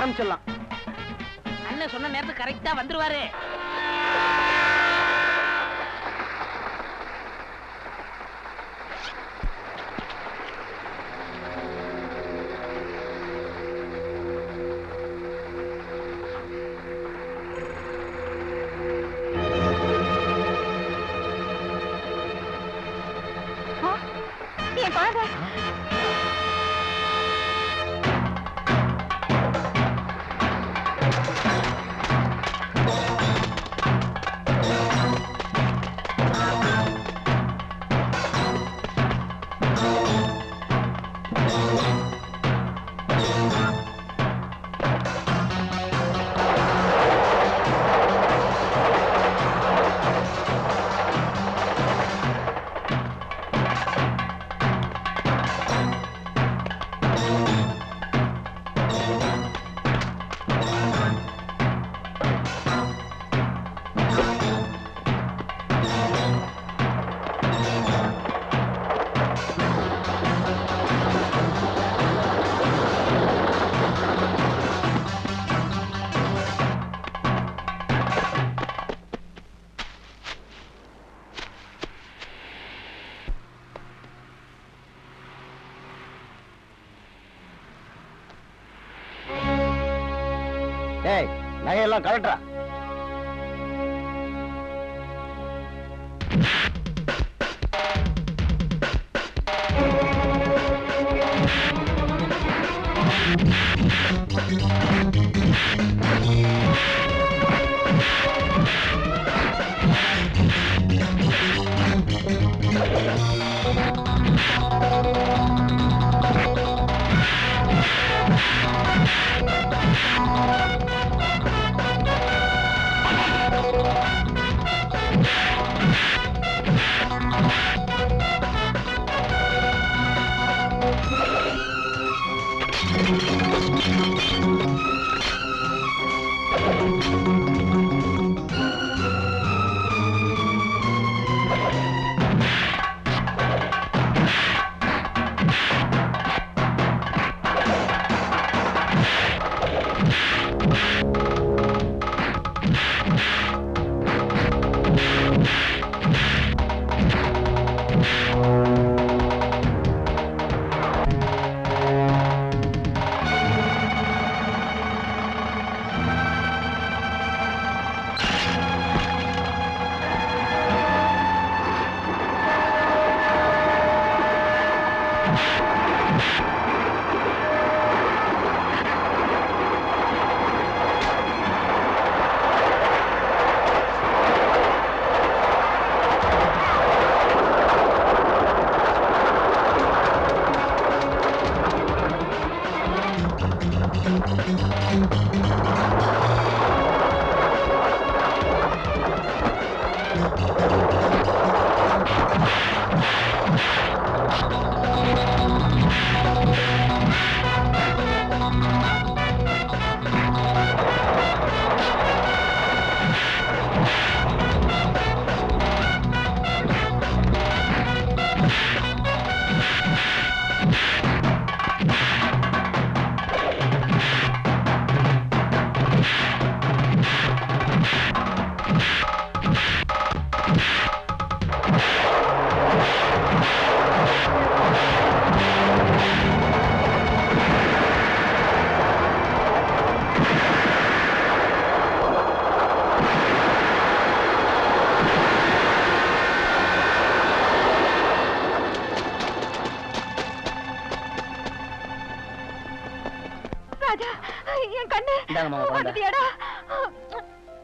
ஆரம்பிச்சிடலாம். அண்ணன் சொன்ன நேரத்துக்கு கரெக்டா வந்துருவாரு. என் குழந்தை நகையெல்லாம் கலட்டா.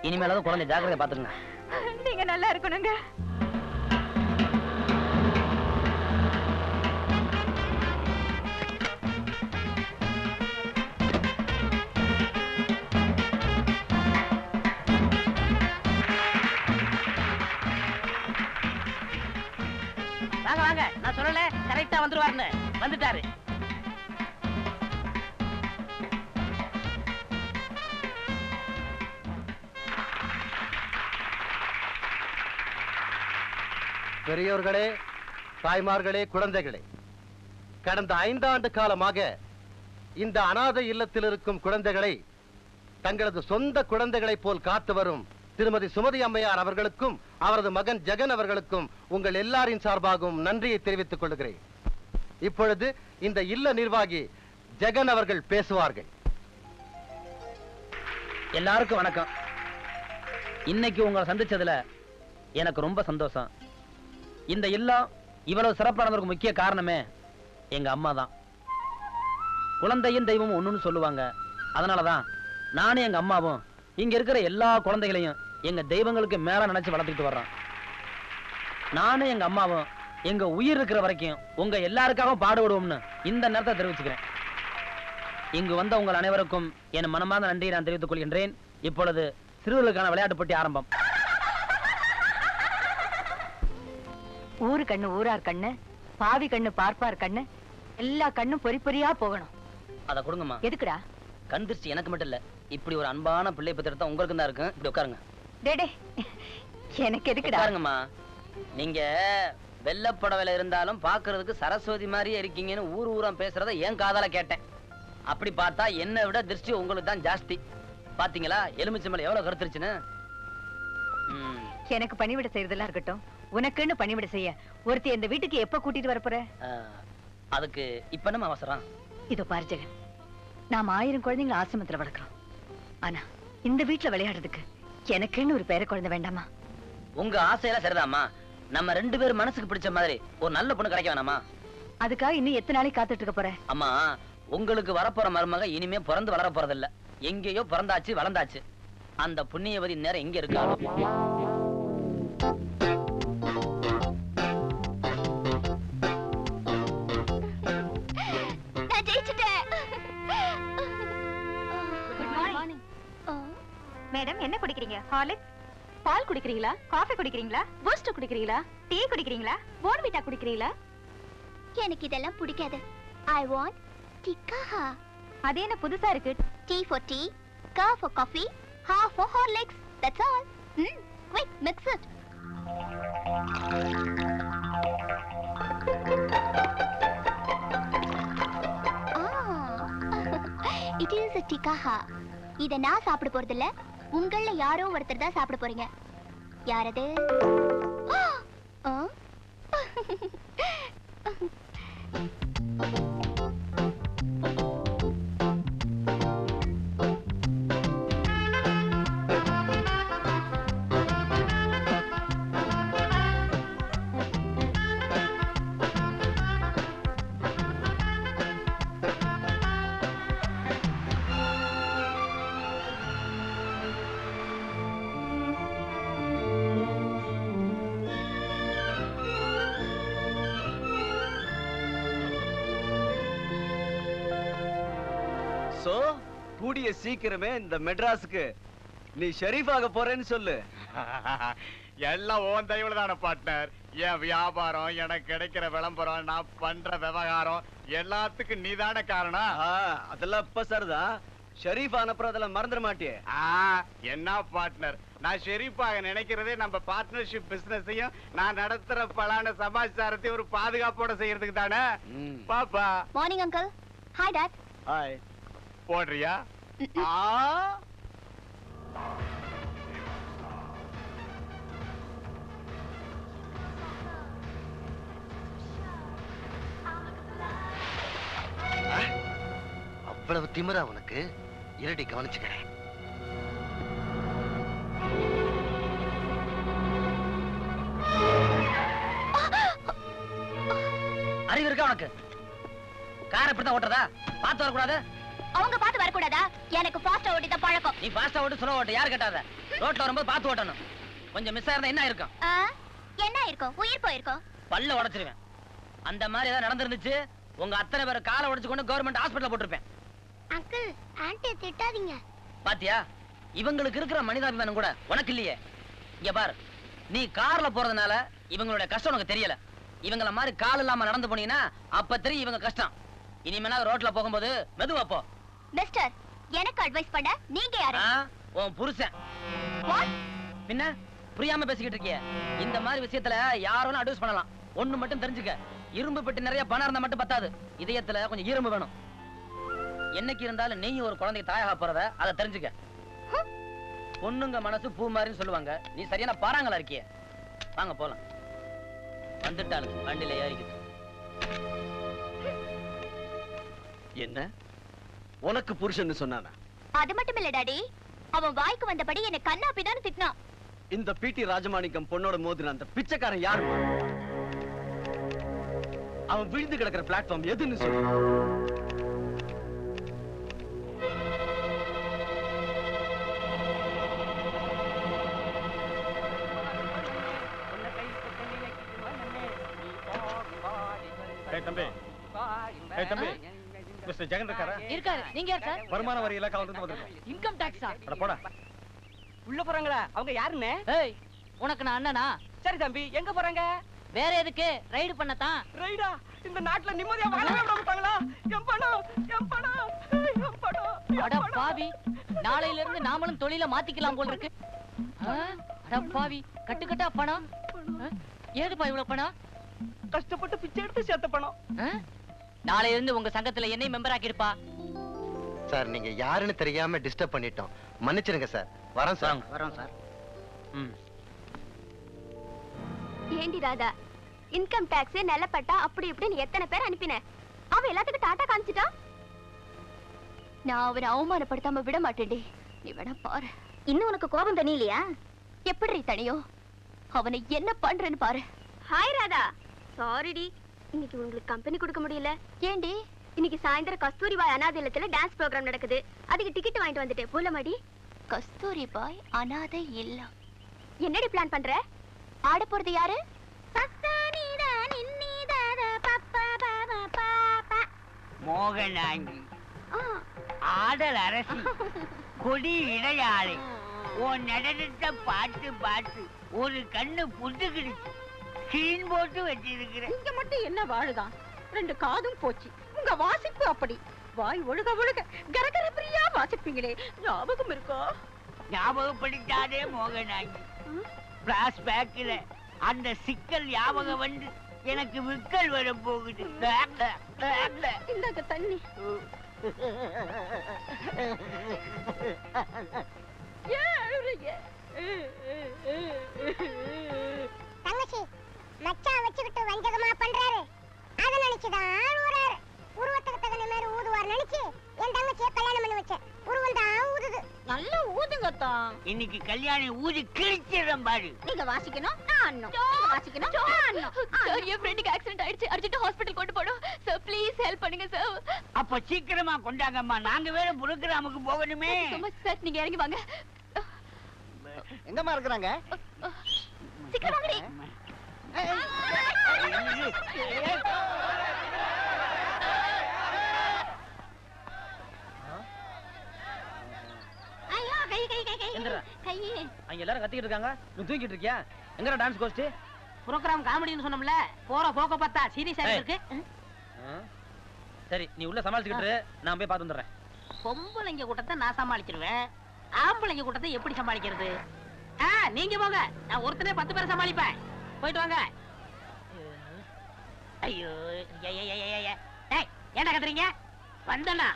இனிமேலாவது குழந்தை ஜாக்கிரதை பாத்துங்க. நீங்க நல்லா இருக்கணுங்க. வாங்க வாங்க, நான் சொல்லல கரெக்டா வந்துருவாருன்னு. வந்துட்டாரு. பெரியோர்களே, தாய்மார்களே, குழந்தைகளே, கடந்த 5 ஆண்டு காலமாக இந்த அனாதை இல்லத்தில் இருக்கும் குழந்தைகளை தங்களது சொந்த குழந்தைகளைப் போல் காத்து வரும் திருமதி சுமதி அம்மையார் அவர்களுக்கும் அவரது மகன் ஜெகன் அவர்களுக்கும் உங்கள் எல்லாரின் சார்பாகவும் நன்றியை தெரிவித்துக் கொள்கிறேன். இப்பொழுது இந்த இல்ல நிர்வாகி ஜெகன் அவர்கள் பேசுவார்கள். எல்லாருக்கும் வணக்கம். இன்னைக்கு உங்களை சந்திச்சதுல எனக்கு ரொம்ப சந்தோஷம். இந்த இல்லம் இவ்வளவு சிறப்பானதற்கு முக்கிய காரணமே எங்க அம்மா தான். குழந்தையும் தெய்வமும் ஒண்ணுன்னு சொல்லுவாங்க. அதனாலதான் நானும் எங்க அம்மாவும் இங்க இருக்கிற எல்லா குழந்தைகளையும் எங்க தெய்வங்களுக்கு மேல நினைச்சு வளர்த்துக்கிட்டு வர்றோம். நானும் எங்க அம்மாவும் எங்க உயிர் இருக்கிற வரைக்கும் உங்க எல்லாருக்காகவும் பாடுபடுவோம்னு இந்த நேரத்தை தெரிவிச்சுக்கிறேன். இங்கு வந்த உங்கள் அனைவருக்கும் என் மனமார்ந்த நன்றியை நான் தெரிவித்துக் கொள்கின்றேன். இப்பொழுது சிறுவர்களுக்கான விளையாட்டு போட்டி ஆரம்பம். ஊரு கண்ணு ஊரார் கண்ணு, பாவி கண்ணு பார்ப்பார் கண்ணு, எல்லா கண்ணும் பொறி பொறியா போகணும். அத கொடுங்கம்மா. எதுக்குடா? கண் திருஷ்டி எனக்கு மட்டும் இல்ல, இப்படி ஒரு அன்பான பிள்ளை பெற்றெடுத்தா உங்களுக்கு தான் இருக்கு. இப்படி உட்காருங்க. டேடே, எனக்கு எதுக்குடா? உட்காருங்கம்மா. நீங்க வெள்ளப்படவையில இருந்தாலும் பாக்குறதுக்கு சரஸ்வதி மாதிரியே இருக்கீங்கன்னு ஊர் ஊரம் பேசுறத என் காதால கேட்டேன். அப்படி பார்த்தா என்னை விட திருஷ்டி உங்களுக்கு தான் ஜாஸ்தி. பாத்தீங்களா எலுமிச்சம்பழம் எவ்வளவு கருத்துருச்சுன்னு. எனக்கு பணிவிட செய்யறதெல்லாம் இருக்கட்டும், உனக்குன்னு பணிவிட செய்ய ஒருத்தி இந்த வீட்டுக்கு எப்ப கூட்டிட்டு வரப்போற? அதுக்கு இப்ப என்ன அவசரம்? இதோ பாரு ஜெகன், நாம 1000 குழந்தைங்களை ஆசிரமத்துல வளர்க்கிறோம். ஆனா இந்த வீட்டுல விளையாடுறதுக்கு எனக்குன்னு ஒரு பேர குழந்தை வேண்டாமா? உங்க ஆசையெல்லாம் சரிதாம்மா. நம்ம 2 பேரும் மனசுக்கு பிடிச்ச மாதிரி ஒரு நல்ல பொண்ணு கிடைக்க வேணாமா? அதுக்காக இன்னும் எத்தனை நாளைக்கு காத்துட்டு இருக்க போற? அம்மா, உங்களுக்கு வரப்போற மருமக இனிமே பிறந்து வளர போறதில்ல. எங்கேயோ பிறந்தாச்சு வளர்ந்தாச்சு. அந்த புண்ணியவதி நேரம் எங்க இருக்காளோ? மேடம், என்ன குடிக்கிறீங்க? ஹார்லிக்ஸ்? பால் குடிக்கிறீங்களா? காஃபி குடிக்கிறீங்களா? பூஸ்ட் குடிக்கிறீங்களா? டீ குடிக்கிறீங்களா? போர்ன்விட்டா குடிக்கிறீங்களா? எனக்கு இதெல்லாம் பிடிக்காது. I want tikka. அது என்ன புதுசா இருக்கு? T for tea, ka for coffee, ha for Horlicks. That's all. Quick, mix it. It is a tikka. இத நான் சாப்பிட போறது இல்ல, உங்கள யாரோ ஒருத்தர் தான் சாப்பிட போறீங்க. யார் அது? சோ கூடிய சீக்கிரமே இந்த மெட்ராஸுக்கு நீ ஷெரீஃபாக போறேன்னு சொல்லு. எல்லாம் ஓன் தயவுல தான பார்ட்னர். என் வியாபாரம், எனக்கு கிடைக்கிற விளம்பரம், நான் பண்ற விவகாரம் எல்லாத்துக்கும் நீதான காரணம். அதெல்லாம் இப்ப சார்தான். ஷெரீஃப் அனுப்புற அதெல்லாம் மறந்துட மாட்டியே? என்ன பார்ட்னர், நான் ஷெரீஃபாக நினைக்கிறதே நம்ம பார்ட்னர்ஷிப் பிசினஸையும் நான் நடத்துற பலான சமாச்சாரத்தையும் ஒரு பாதுகாப்போட செய்யறதுக்கு தானே. பாப்பா. Morning uncle. Hi dad. Hi. போடுறியா? அவ்வளவு திமிரா உனக்கு? இருடி கவனிச்சுக்கிறேன். அறிவு இருக்கா உனக்கு? கார் எப்படிதான் ஓட்டுறதா? பார்த்து வரக்கூடாது? அவங்க பார்த்து வரக்கூடாதா? எனக்கு ஃபாஸ்டா ஓட்டிட்ட பழக்கம். நீ ஃபாஸ்டா ஓட்டு, ஸ்லோ ஓட்டு, யார் கேட்டாத? ரோட்ல வரும்போது பார்த்து ஓட்டணும். கொஞ்சம் மிஸ் ஆயிருந்தா என்ன இருக்கும்? என்ன இருக்கும்? உயிர் போயிருக்கும். பல்ல உடைச்சிருவேன். அந்த மாதிரி ஏதாவது நடந்துருந்துச்சு, உங்க அத்தனை பேர் காலை உடைச்சு கொண்டு கவர்மெண்ட் ஹாஸ்பிட்டல் போட்டிருப்பேன். அங்கிள், ஆன்ட்டி திட்டாதீங்க. பாத்தியா, இவங்களுக்கு இருக்கிற மனிதாபிமானம் கூட உனக்கு இல்லையே. இங்க பாரு, நீ கார்ல போறதுனால இவங்களுடைய கஷ்டம் உனக்கு தெரியல. இவங்கள மாதிரி கால் இல்லாம நடந்து போனீங்கன்னா அப்ப தெரியும் இவங்க கஷ்டம். இனிமேனா ரோட்ல போகும்போது மெதுவா போ. மிஸ்டர், எனக்கு அட்வைஸ் பண்ண நீங்க யாரு? உன் புருஷன். வாட்? பின்ன புரியாம பேசிக்கிட்டு இருக்கியே. இந்த மாதிரி விஷயத்துல யாரும் அட்வைஸ் பண்ணலாம். ஒண்ணு மட்டும் தெரிஞ்சுக்க, இரும்பு பெட்டி நிறைய பணம் இருந்தா மட்டும் பத்தாது, இதயத்துல கொஞ்சம் இரும்பு வேணும். என்னைக்கு இருந்தாலும் நீயும் ஒரு குழந்தைக்கு தாயாக போறத அதை தெரிஞ்சுக்க. பொண்ணுங்க மனசு பூ மாதிரின்னு சொல்லுவாங்க. நீ சரியான பாறாங்களா இருக்கிய. வாங்க போலாம். வந்துட்டானுங்க, வண்டியில ஏறிக்கிட்டு. என்ன உனக்கு புருஷன் சொன்னானா? அது மட்டும் இல்ல டாடி, அவன் வாய்க்கு வந்தபடி என்ன கண்ணா பின்னான்னு திட்டினான். இந்த பிடி ராஜமாணிக்கம் பொண்ணோட மோதின அந்த பிச்சைக்காரன் யாருமா? அவன் விழுந்து கிடக்கிற பிளாட்ஃபார்ம் எதுன்னு சொல்லு. தம்பி, தம்பி, மிஸ்டர் ஜெகன் இருக்காரா? இருக்காரு. நீங்க யார் சார்? வருமான வரி இலாக்காவுல இருந்து வந்திருக்கோம். இன்கம் டாக்ஸா? அட போடா. உள்ள போறாங்களா? அவங்க யாருன்னு? ஏய், உனக்கு நான் அண்ணனா? சரி தம்பி, எங்க போறாங்க? வேற எதுக்கு? ரைடு பண்ணத்தான். ரைடா? இந்த நாட்டுல நிம்மதியா வாழவே விட மாட்டாங்களா? என் பணம், என் பணம், என் பணம். அட பாவி, நாளையில இருந்து நாமளும் தொழில மாத்திக்கலாம் போல இருக்கு. அட பாவி, கட்டு கட்டா பணம். ஏதுப்பா இவ்வளவு பணம்? கஷ்டப்பட்டு பிச்சை எடுத்து சேர்த்த பணம். நாளையில இருந்து உங்க சங்கத்துல என்னை மெம்பர் ஆக்கிருப்பா. சார் நீங்க யாருன்னு தெரியாம டிஸ்டர்ப் பண்ணிட்டோம், மன்னிச்சிருங்க சார். வரோம் சார். வரோம் சார். ஏண்டி ராதா, இன்கம் டாக்ஸ் நிலப்பட்டா அப்படி இப்படின்னு எத்தனை பேர் அனுப்பின? அவன் எல்லாத்துக்கும் டாட்டா காமிச்சிட்டான். நான் அவனை அவமானப்படுத்தாம விட மாட்டேன்டி. நீ வேணா பாரு. இன்னும் உனக்கு கோபம் தனியிலையா? எப்படி தனியோ? அவனை என்ன பண்றேன்னு பாரு. ஹாய் ராதா, சாரிடி, இன்னைக்கு உங்களுக்கு கம்பெனி கொடுக்க முடியல. ஏண்டி? இன்னைக்கு சாயந்தரம் கஸ்தூரிபாய் அனாதை இல்லத்துல டான்ஸ் ப்ரோகிராம் நடக்குது. அதுக்கு டிக்கெட் வாங்கிட்டு வந்துட்டேன். போலமாடி? கஸ்தூரிபாய் அனாதை இல்லம். என்னடி பிளான் பண்ற? ஆட போறது யாரு? மோகனாங்கி, ஆடல் அரசி, கொடி இடையாளை, உன் நடனத்தை பார்த்து பார்த்து ஒரு கண்ணு புட்டுக்கிடுச்சு. சீன் போட்டு வச்சிருக்கிற. இங்க மட்டும் என்ன வாழுதான்? 2 காதும் போச்சு. உங்க வாசிப்பு அப்படி. வாய் ஒழுக ஒழுக கரகர பிரியா வாசிப்பீங்களே, ஞாபகம் இருக்கா? ஞாபகப்படுத்தாதே மோகனாங்கி. பிளாஷ்பேக்ல அந்த சிக்கல் ஞாபகம் வந்து எனக்கு விக்கல் வர போகுது. இந்தாங்க தண்ணி. தங்கச்சி, மச்சான் வச்சுக்கிட்டு வஞ்சகமா பண்றாரு. அத நினைச்சுதான் ஊராரு. உருவத்துக்கு தகுந்த மாதிரி ஊதுவார் நினைச்சு என் தங்கச்சியை கல்யாணம் பண்ணி வச்சேன். உருவம் தான் ஊதுது. நல்லா ஊதுங்கத்தான். இன்னைக்கு கல்யாணி ஊதி கிழிச்சிடும் பாரு. நீங்க வாசிக்கணும், நான் ஆடணும். நீங்க வாசிக்கணும், நான் ஆடணும். சார், என் ஃப்ரெண்டுக்கு ஆக்சிடென்ட் ஆயிடுச்சு. அர்ஜென்ட் ஹாஸ்பிடல் கொண்டு போறோம் சார். ப்ளீஸ் ஹெல்ப் பண்ணுங்க சார். அப்ப சீக்கிரமா கொண்டாங்கம்மா, நாங்க வேற புரோகிராமுக்கு போகணுமே. சார், நீங்க இறங்கி வாங்க. எங்கம்மா இருக்கிறாங்க? சீக்கிரம் வாங்கடி. ஐயோ, கை கை கை கை. எந்திரா. கை. அங்க எல்லாரும் கத்திக்கிட்டு இருக்காங்க, நீ தூங்கிட்டு இருக்கியா? எங்கடா டான்ஸ் கோஸ்ட்? ப்ரோகிராம் காமெடின்னு சொன்னோம்ல, போற போக்க பார்த்தா சீரியஸா இருக்கு. சரி, நீ உள்ள சமாளிச்சுக்கிட்டு இரு, நான் போய் பார்த்து வந்துடுறேன். பொம்பளைங்க கூட்டத்தை நான் சமாளிச்சிருவேன், ஆம்பளைங்க கூட்டத்தை எப்படி சமாளிக்கிறது? நீங்க போங்க, நான் ஒருத்தனே 10 பேரை சமாளிப்பேன். போயிட்டு வாங்க. ஐயோ, ஏன்டா கத்துறீங்க? வந்தனா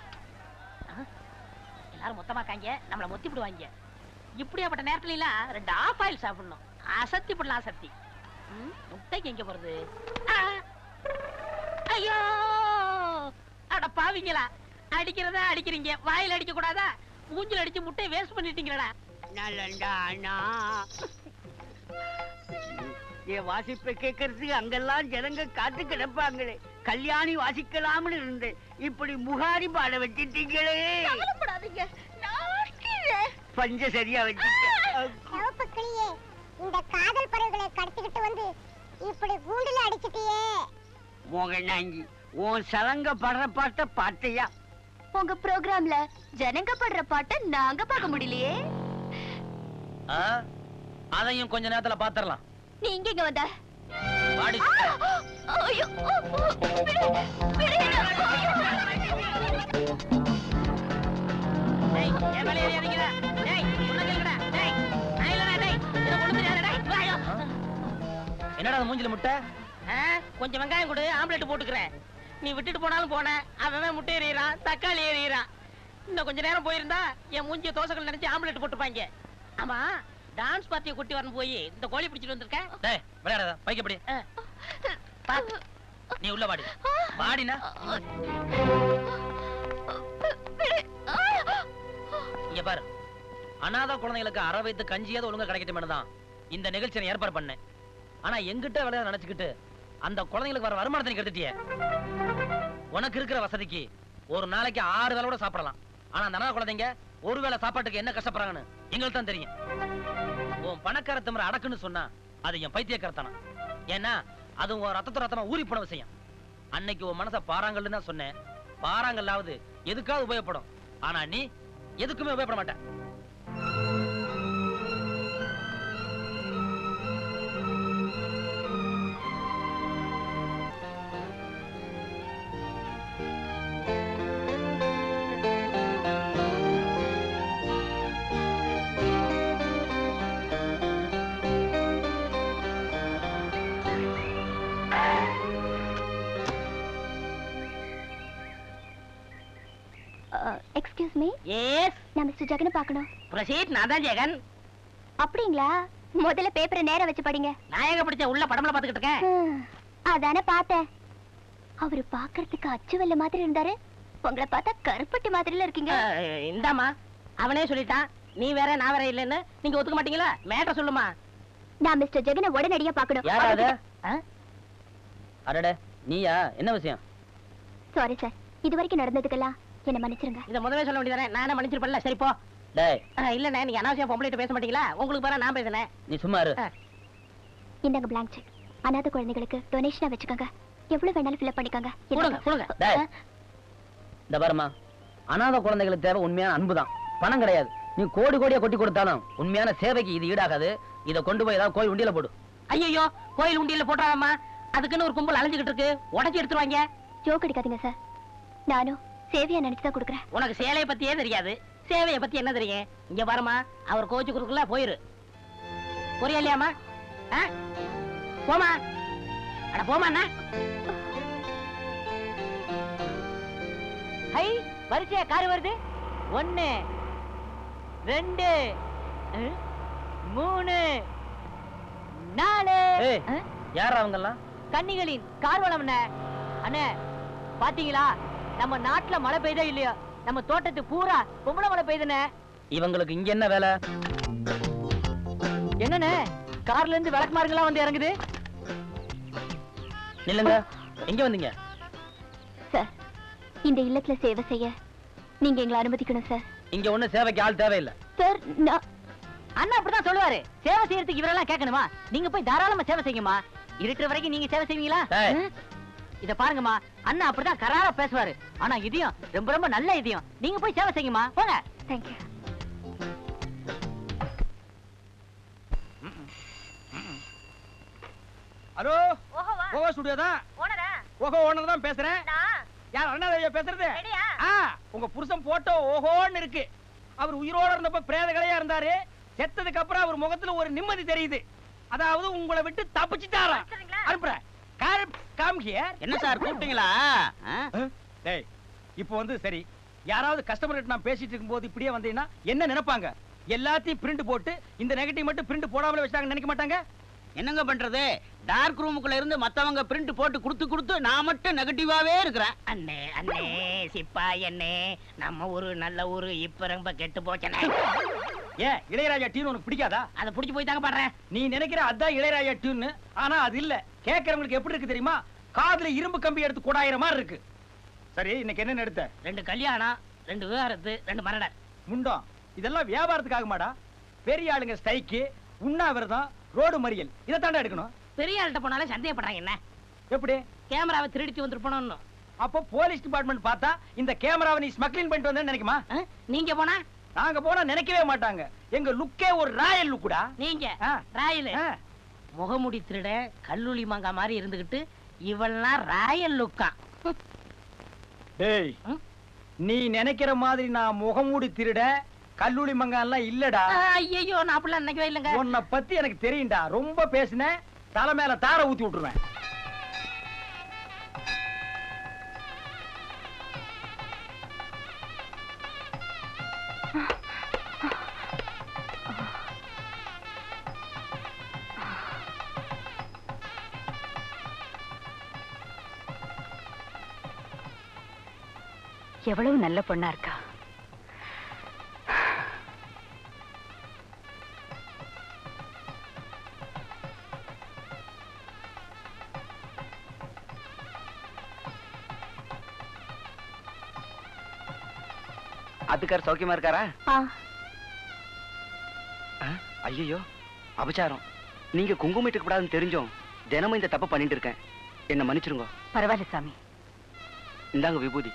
எல்லாரும் மொத்தமா காங்க, நம்மள மொத்தி விடுவாங்க. இப்படியாப்பட்ட நேரத்துல எல்லாம் 2 ஆஃப் ஆயில் சாப்பிடணும். அசத்தி போடலாம், அசத்தி. முட்டைக்கு எங்க போறது? ஐயோ, அட பாவிங்களா, அடிக்கிறதா அடிக்கிறீங்க, வாயில அடிக்க கூடாதா? மூஞ்சில அடிச்சு முட்டையை வேஸ்ட் பண்ணிட்டீங்களா? என் வாசிப்பை கேட்கறதுக்கு அங்கெல்லாம் ஜனங்க காத்து கிடப்பாங்களே. கல்யாணி வாசிக்கலாம்னு இருந்தேன், இப்படி முகாரி பாட வச்சிட்டீங்களே. கவலைப்படாதீங்க, பஞ்ச சரியா வச்சுக்க. சிவப்பு கிளியே, இந்த காதல் பறவைகளை கடத்திக்கிட்டு வந்து இப்படி கூண்டுல அடிச்சிட்டியே. மோகனாங்கி, உன் சலங்க படுற பாட்ட பார்த்தையா? உங்க ப்ரோகிராம்ல ஜனங்க படுற பாட்டை நாங்க பார்க்க முடியலையே. அதையும் கொஞ்ச நேரத்துல பாத்திரலாம். நீ இங்க வந்த? வாடி. ஐயோ, என்னடா மூஞ்சில முட்டை? கொஞ்சம் வெங்காயம் கொடு, ஆம்லெட் போட்டுக்கிறேன். நீ விட்டுட்டு போனாலும் போன, அவன் முட்டை எறிகிறான், தக்காளி எறிகிறான். இன்னும் கொஞ்ச நேரம் போயிருந்தா என் மூஞ்சிய தோசைகள் நினைச்சு ஆம்லெட் போட்டுப்பாங்க. ஆமா டான்ஸ் பார்ட்டியை கூட்டி வரணும் போய் இந்த கோழி பிடிச்சிட்டு வந்திருக்கேன். டேய் விளையாடாத பைக்க படி. நீ உள்ள வாடி. வாடினா இங்க பாரு, அனாதை குழந்தைகளுக்கு அரை வைத்து கஞ்சியாவது ஒழுங்கா கிடைக்கட்டும் தான் இந்த நிகழ்ச்சியை ஏற்பாடு பண்ணேன். ஆனா எங்கிட்ட விளையாட நினைச்சுக்கிட்டு அந்த குழந்தைகளுக்கு வர வருமானத்தை கெடுத்துட்டியே. உனக்கு இருக்கிற வசதிக்கு ஒரு நாளைக்கு 6 வேளை கூட சாப்பிடலாம். ஆனா அந்த அனாதை குழந்தைங்க ஒரு வேளை சாப்பாட்டுக்கு என்ன கஷ்டப்படுறாங்கன்னு எங்களுக்கு தான் தெரியும். உன் பணக்கார திமிர அடக்குன்னு சொன்னா அது என் பைத்தியக்காரத்தனம். ஏன்னா அது உன் ரத்தத்தோட ரத்தமா ஊறி போன விஷயம். அன்னைக்கு உன் மனசை பாறாங்கல்னு தான் சொன்னேன். பாறாங்கல்லாவது எதுக்காவது உபயோகப்படும். ஆனா நீ எதுக்குமே உபயோகப்பட மாட்ட. Excuse me. எஸ் நான் மிஸ்டர் ஜெகனை பார்க்கணும். ப்ரொசீட். நான் தான் ஜெகன். அப்படிங்களா? முதல்ல பேப்பரை நேரா வச்சு படிங்க. நான் எங்க படிச்ச உள்ள படம்ல பாத்துக்கிட்டு இருக்கேன். அதானே பார்த்தேன். அவரு பாக்குறதுக்கு அச்சுவல்ல மாதிரி இருந்தாரு. உங்களை பார்த்தா கருப்பட்டி மாதிரில இருக்கீங்க. இந்தாமா அவனே சொல்லிட்டான். நீ வேற நான் வேற இல்லன்னு நீங்க ஒத்துக்க மாட்டீங்களா? மேட்டர் சொல்லுமா. நான் மிஸ்டர் ஜெகனை உடனடியா பார்க்கணும். யாரா அது? அடடே நீயா? என்ன விஷயம்? சாரி சார், இதுவரைக்கும் நடந்ததுக்கெல்லாம் என்ன மன்னிச்சிருங்க. இத முதவே சொல்ல வேண்டியதானே? நான் என்ன மன்னிச்சிருப்பேன்ல. சரி போ. டேய் இல்லண்ணே, நீங்க அனாவசியம் பொம்பளைட்ட பேச மாட்டீங்களா? உங்களுக்கு பாரு நான் பேசுனேன். நீ சும்மா இரு. இந்தாங்க blank செக். அனாதை குழந்தைகளுக்கு டொனேஷனா வச்சுக்கோங்க. எவ்வளவு வேணாலும் ஃபில் பண்ணிக்கோங்க. கொடுங்க கொடுங்க. டேய் இந்த பாருமா, அனாதை குழந்தைகளுக்கு தேவை உண்மையான அன்புதான், பணம் கிடையாது. நீ கோடி கோடியா கொட்டி கொடுத்தாலும் உண்மையான சேவைக்கு இது ஈடாகாது. இத கொண்டு போய் ஏதாவது கோயில் உண்டியல போடு. ஐயோ கோயில் உண்டியல போட்டாராமா? அதுக்குன்னு ஒரு கும்பல் அலைஞ்சுகிட்டு இருக்கு. உடச்சி எடுத்துருவாங்க. ஜோக் அடிக்காதீங்க சார். நானும் சேவையா நினைச்சுதான் கொடுக்குறேன். உனக்கு சேலைய பத்தியே தெரியாது, சேவைய பத்தி என்ன தெரியும்? இங்க பாருமா, அவர் கோச்சு கொடுக்கல போயிரு. புரியலையாமா? போமா. அட போமா. ஹை வரிசையா கார் வருது. 1 2 3 4. யாரா அவங்க எல்லாம்? கன்னிகளின் கார்வலம் அண்ணே. பாத்தீங்களா நம்ம நாட்டுல மழை பெய்தா இல்லையா? நம்ம தோட்டத்து பூரா பொம்பளை மழை பெய்யுதுனே. இவங்களுக்கு இங்க என்ன வேலை? என்னண்ணே கார்ல இருந்து விளக்குமாறுங்களா வந்து இறங்குது. நில்லுங்க. எங்க வந்தீங்க? சார், இந்த இல்லத்துல சேவை செய்ய நீங்க எங்களை அனுமதிக்கணும் சார். இங்க ஒண்ணு சேவைக்கு ஆள் தேவையில்லை சார். அண்ணா அப்படிதான் சொல்லுவாரு. சேவை செய்யறதுக்கு இவரெல்லாம் கேட்கணுமா? நீங்க போய் தாராளமா சேவை செய்யுமா. இருட்டுற வரைக்கும் நீங்க சேவை செய்வீங்களா? இத பாருங்கம்மா, அண்ணா அப்படிதான் கராரா பேசுவாரு. ஆனா இதயம் ரொம்ப ரொம்ப நல்ல இதயம். நீங்க போய் சேவை செய்யுமா. போங்க. தேங்க்யூ. ஹலோ, ஓஹோ ஸ்டுடியோ தான். ஓஹோ ஓனர் தான் பேசுறேன். யார் அண்ணா பேசுறது? உங்க புருஷன் போட்டோ ஓஹோன்னு இருக்கு. அவர் உயிரோட இருந்தப்ப பிரேதகளையா இருந்தாரு. செத்ததுக்கு அப்புறம் அவர் முகத்துல ஒரு நிம்மதி தெரியுது. அதாவது உங்களை விட்டு தப்பிச்சுட்டாரா. அனுப்புறேன். என்ன சார் கூப்பிட்டீங்களா? டேய் இப்போ வந்து சரி, யாராவது கஸ்டமர் கிட்ட நான் பேசிட்டு இருக்கும்போது இப்படியே வந்தீங்கன்னா என்ன நினைப்பாங்க? எல்லாத்தையும் பிரிண்ட் போட்டு இந்த நெகட்டிவ் மட்டும் பிரிண்ட் போடாமலே வச்சாங்க நினைக்க மாட்டாங்க? என்னங்க பண்றது? டார்க் ரூமுக்குள்ள இருந்து மத்தவங்க பிரிண்ட் போட்டு கொடுத்து நான் மட்டும் நெகட்டிவாவே இருக்கிறேன். அண்ணே அண்ணே சிப்பாய் அண்ணே, நம்ம ஊரு நல்ல ஊரு இப்ப ரொம்ப கெட்டு போச்சனே. ஏன் இளையராஜா டியூன் உனக்கு பிடிக்காதா? அதை பிடிச்சி போய் தாங்க பாடுறேன். நீ நினைக்கிற அதான் இளையராஜா டியூன், ஆனா அது இல்ல. கேட்கறவங்களுக்கு எப்படி இருக்கு தெரியுமா? காதுல இரும்பு கம்பி எடுத்து கொடாயிர மாதிரி இருக்கு. சரி, இன்னைக்கு என்ன எடுத்த? 2 கல்யாணம், 2 விவாகரத்து, 2 மரணம். முண்டம், இதெல்லாம் வியாபாரத்துக்காக மாடா. பெரிய ஆளுங்க ஸ்ட்ரைக்கு, உண்ணாவிரதம், ரோடு மறியல், இதை தாண்டா எடுக்கணும். பெரிய ஆள்கிட்ட போனாலும் சந்தேகப்படுறாங்க. என்ன எப்படி? கேமராவை திருடிட்டு வந்துருப்போம். அப்போ போலீஸ் டிபார்ட்மெண்ட் பார்த்தா இந்த கேமராவை நீ ஸ்மக்லிங் பண்ணிட்டு வந்தேன்னு நினைக்குமா? நீங்க போனா? நாங்க போனா நினைக்கவே மாட்டாங்க. எங்க லுக்கே ஒரு ராயல் லுக்குடா. நீங்க ராயல் முகமுடி திருட கல்லூலி மாங்கா மாதிரி இருந்துகிட்டு இவெல்லாம் ராயல் லுக்கா? டேய், நீ நினைக்கிற மாதிரி நான் முகமூடி திருட கல்லூரி மங்கான்லாம் இல்லடா. ஐயோ, நான் அப்படிலாம் நினைக்கவே இல்லைங்க. உன்னை பத்தி எனக்கு தெரியும்டா. ரொம்ப பேசின தலை மேல தார ஊத்தி விட்டுருவேன். எவ்வளவு நல்ல பொண்ணா இருக்கா. அதுக்கார் சௌக்கியமா இருக்காரா? ஆ. ஐயோ அபச்சாரம். நீங்க குங்குமிட்டு கூடாதுன்னு தெரிஞ்சோம் தினமும் இந்த தப்பு பண்ணிட்டு இருக்கேன். என்ன மன்னிச்சிருங்க. பரவாயில்ல சாமி. இந்தாங்க விபூதி.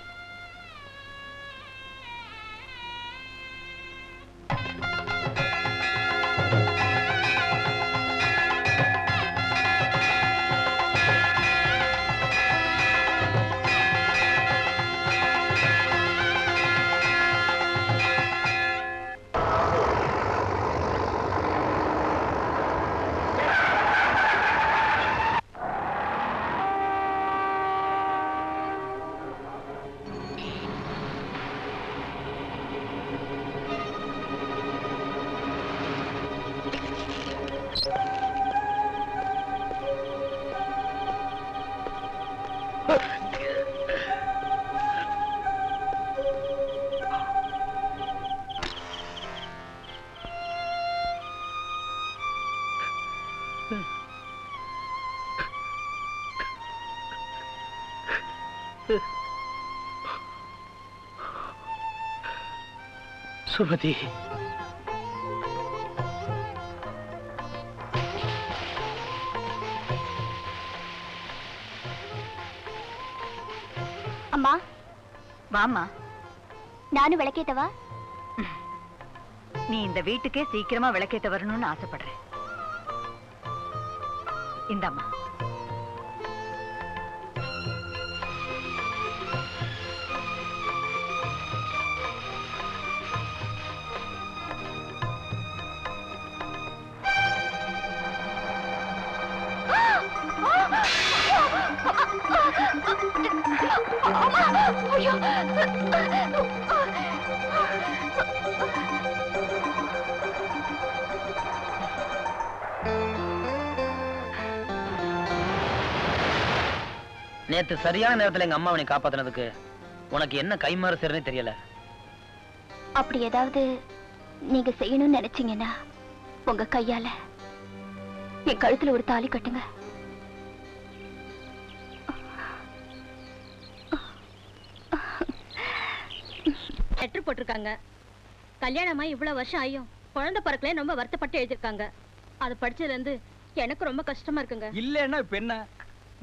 சுமதி, அம்மா வாமா. நானும் விளக்கேத்தவா? நீ இந்த வீட்டுக்கே சீக்கிரமா விளக்கேத்த வரணும்னு ஆசைப்படுறேன். இந்தாம்மா. நேத்து சரியான நேரத்துல எங்க அம்மாவை காப்பாத்தினதுக்கு உனக்கு என்ன கைமாறு செய்யறதுன்னு தெரியல. அப்படி ஏதாவது நீங்க செய்யணும்னு நினைச்சீங்கன்னா உங்க கையால என் கழுத்துல ஒரு தாலி கட்டுங்க. லெட்டர் போட்டிருக்காங்க. கல்யாணமா இவ்வளவு வருஷம் ஆயும் குழந்தை பிறக்கல ரொம்ப வருத்தப்பட்டு எழுதிருக்காங்க. அது படிச்சதுல இருந்து எனக்கு ரொம்ப கஷ்டமா இருக்குங்க. இல்லன்னா இப்ப என்ன?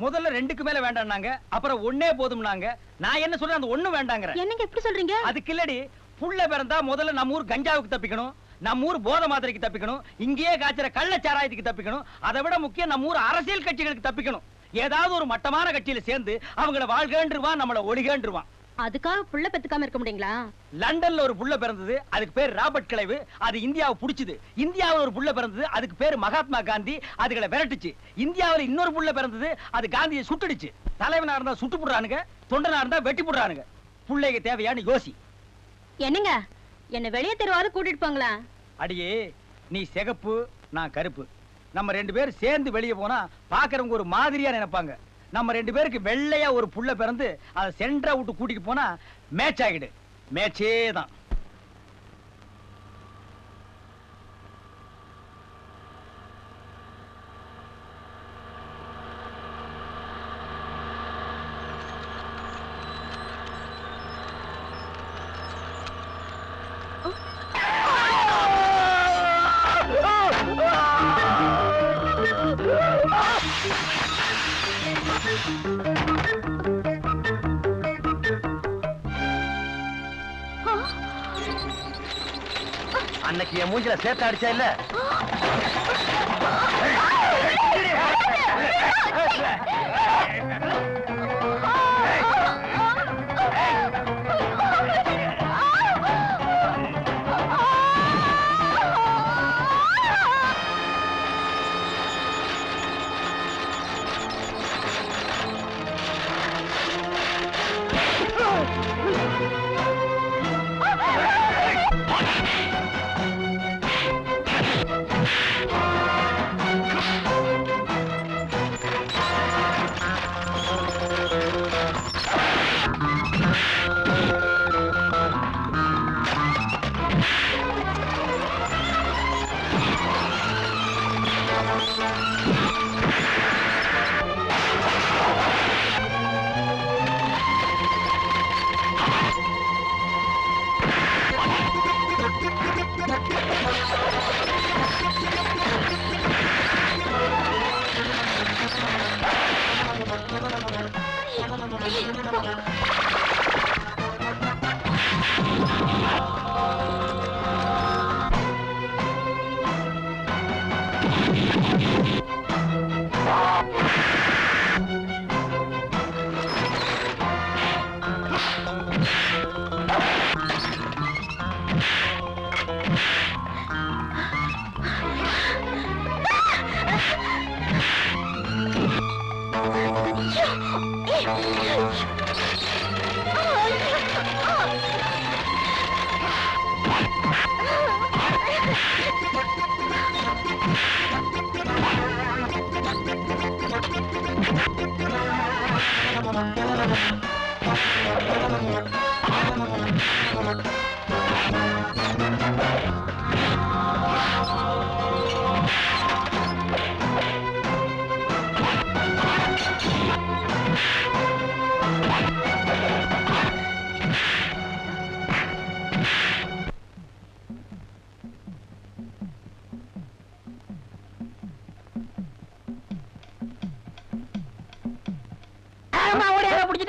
முதல்ல 2க்கு மேல வேண்டாம்னாங்க, அப்புறம் 1 போதும்னாங்க. நான் என்ன சொல்றேன், அந்த 1 வேண்டாங்கற. என்னங்க எப்படி சொல்றீங்க? அதுக்கு இல்லடி, புள்ள பிறந்தா முதல்ல நம்ம ஊர் கஞ்சாவுக்கு தப்பிக்கணும், நம்ம ஊர் போதை மாத்திரைக்கு தப்பிக்கணும், இங்கேயே காய்ச்சற கள்ளச்சாராயத்துக்கு தப்பிக்கணும். அதை விட முக்கியம் நம்ம ஊர் அரசியல் கட்சிகளுக்கு தப்பிக்கணும். ஏதாவது ஒரு மட்டமான கட்சியில சேர்ந்து அவங்கள வாழ்கேன்றுவான், நம்மள ஒழிகேன்றுவான். அதுக்காக புள்ள பெத்துக்காம இருக்க முடியுங்களா? லண்டன்ல ஒரு புள்ள பிறந்தது, அதுக்கு பேர் ராபர்ட் கிளைவ். அது இந்தியாவை புடிச்சது. இந்தியாவில் ஒரு புள்ள பிறந்தது, அதுக்கு பேர் மகாத்மா காந்தி. அதுகளை விரட்டுச்சு. இந்தியாவில் இன்னொரு புள்ள பிறந்தது, அது காந்தியை சுட்டுடுச்சு. தலைவனா இருந்தா சுட்டு போடுறானுங்க, தொண்டனா இருந்தா வெட்டி போடுறானுங்க. புள்ளைக்கு தேவையான யோசி. என்னங்க, என்ன வெளியே தெருவாரு கூட்டிட்டு போங்களா? அடியே, நீ சிகப்பு, நான் கருப்பு. நம்ம 2 பேரும் சேர்ந்து வெளியே போனா பாக்குறவங்க ஒரு மாதிரியா நினைப்பாங்க. நம்ம 2 பேருக்கு வெள்ளையா ஒரு புள்ள பிறந்து அதை சென்டரா விட்டு கூட்டிட்டு போனா மேட்ச் ஆகிடு. மேட்சே தான். அன்னைக்கு என் மூஞ்சில சேர்த்து அடிச்சா இல்ல?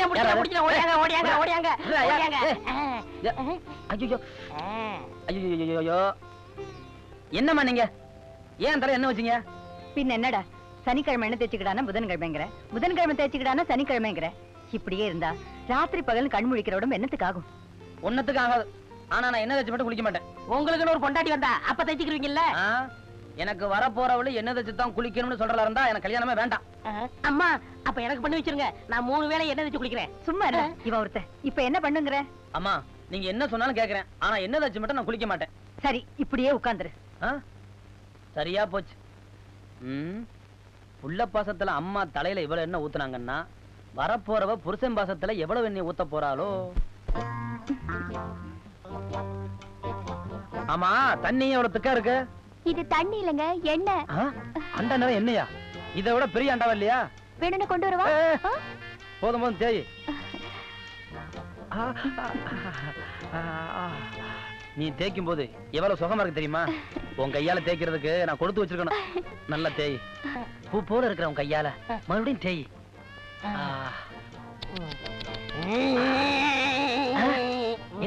முடிச்சிட்டேன் ஓடியாங்க ஐயோ என்னம்மா நீங்க ஏன் தர என்ன வச்சீங்க? பின் என்னடா சனிக்கிழமை என்ன தேய்ச்சிக்கிடானா புதன்கிழமைங்கிற, புதன்கிழமை தேய்ச்சிக்கிடானா சனிக்கிழமைங்கிற. இப்படியே இருந்தா ராத்திரி பகல் கண் முழிக்கிற உடம்பு என்னத்துக்கு ஒன்னத்துக்கு ஆகாது. ஆனா நான் என்ன தேய்ச்சி மட்டும் குளிக்க மாட்டேன். உங்களுக்குன்னு ஒரு பொண்டாட்டி வந்தா அப்ப தேய்ச்சிக்கிறீங்கல்ல. எனக்கு வர போறவளு என்ன தேய்ச்சி தான் குளிக்கணும்னு சொல்றதா இருந்தா எனக்கு கல்யாணமே வேண்டாம். அம்மா அப்ப எனக்கு பண்ணி வச்சிருங்க, நான் 3 வேளை என்ன தேய்ச்சி குளிக்கிறேன். சும்மா இல்ல இவ ஒருத்த இப்ப என்ன பண்ணுங்கிற? அம்மா நீங்க என்ன சொன்னாலும் கேக்குறேன், ஆனா என்ன தேய்ச்சி மட்டும் நான் குளிக்க மாட்டேன். சரி இப்படியே உட்கார்ந்துரு. சரியா போச்சு. புள்ள பாசத்துல அம்மா தலையில இவ்வளவு எண்ணெய் ஊத்துனாங்கன்னா வரப்போறவ புருஷன் பாசத்துல எவ்வளவு எண்ணெய் ஊத்த போறாளோ. ஆமா தண்ணி எவ்வளவு திக்கா இருக்கு? இது தண்ணி இல்லங்க எண்ணெய். அண்டா நேரம் எண்ணெயா? இதை விட பெரிய அண்டாவா இல்லையா? வேணும்னு கொண்டு வரவா? போதும் போதும் தேய். நீ தேய்க்கும் போது எவ்வளவு சுகமா இருக்கு தெரியுமா? உன் கையால தேய்க்கிறதுக்கு நான் கொடுத்து வச்சிருக்கணும். நல்ல தேய். பூ போல இருக்கிற உன் கையால மறுபடியும் தேய்.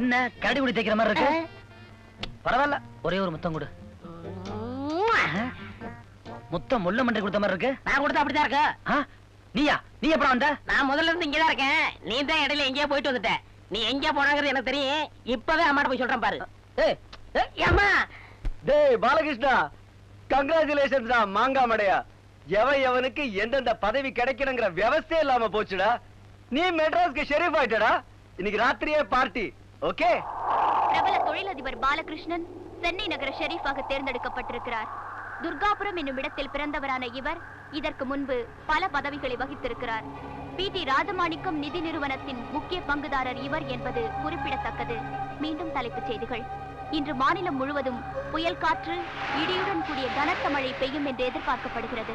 என்ன கரடி குடி தேய்க்கிற மாதிரி இருக்கு? பரவாயில்ல, ஒரே ஒரு முத்தம் கொடு. முத்தம் முள்ள மண்டை கொடுத்த மாதிரி இருக்கு. நான் கொடுத்தா அப்படிதான் இருக்கு. நீயா? நீ எப்படா வந்த? நான் முதல்ல இருந்து இங்கதான் இருக்கேன். நீ தான் இடையில எங்கேயோ போயிட்டு வந்துட்ட. நீ எங்க போனாங்கிறது எனக்கு தெரியும். இப்பவே அம்மாட்ட போய் சொல்றேன் பாரு. அம்மா டேய் பாலகிருஷ்ணா, கங்க்ராச்சுலேஷன்ஸ்டா மாங்கா மடையா. எவனுக்கு எந்தெந்த பதவி கிடைக்கணுங்கிற வியவஸ்தே இல்லாம போச்சுடா. நீ மெட்ராஸ்க்கு ஷெரீஃப் ஆயிட்டடா. இன்னைக்கு ராத்திரியே பார்ட்டி. ஓகே. பிரபல தொழிலதிபர் பாலகிருஷ்ணன் சென்னை நகர ஷெரீஃபாக தேர்ந்தெடுக்கப்பட்டிருக்கிறார். துர்காபுரம் என்னும் இடத்தில் பிறந்தவரான இவர் இதற்கு முன்பு பல பதவிகளை வகித்திருக்கிறார். PT ராஜமாணிக்கம் நிதி நிறுவனத்தின் முக்கிய பங்குதாரர் இவர் என்பது குறிப்பிடத்தக்கது. மீண்டும் தலைப்புச் செய்திகள். இன்று மாநிலம் முழுவதும் புயல் காற்று, இடியுடன் கூடிய கனத்த மழை பெய்யும் என்று எதிர்பார்க்கப்படுகிறது.